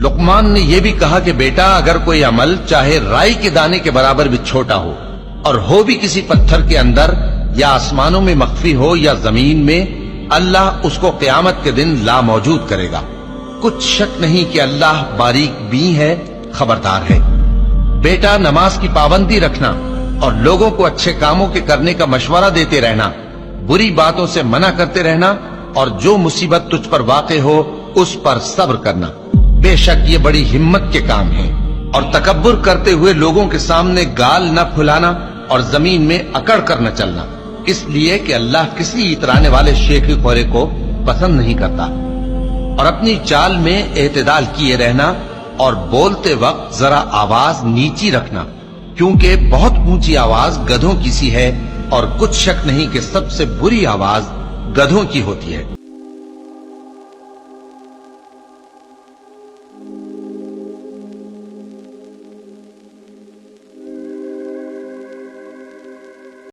लुकमान ने यह भी कहा कि बेटा अगर कोई अमल चाहे राई के दाने के बराबर भी छोटा हो और हो भी किसी पत्थर के अंदर या आसमानों में मख्फी हो या जमीन में, अल्लाह उसको क़यामत के दिन ला मौजूद करेगा। कुछ शक नहीं कि अल्लाह बारीक बीं है, खबरदार है। बेटा नमाज की पाबंदी रखना और लोगों को अच्छे कामों के करने का मशवरा देते रहना, बुरी बातों से मना करते रहना और जो मुसीबत तुझ पर वाक़े हो उस पर सब्र करना। बेशक ये बड़ी हिम्मत के काम है। और तकब्बुर करते हुए लोगों के सामने गाल न फुलाना और जमीन में अकड़ कर न चलना, इसलिए कि अल्लाह किसी इतराने वाले शेखी खोरे को पसंद नहीं करता। और अपनी चाल में एतदाल किए रहना और बोलते वक्त जरा आवाज नीची रखना, क्योंकि बहुत ऊंची आवाज गधों की सी है और कुछ शक नहीं कि सबसे बुरी आवाज गधों की होती है।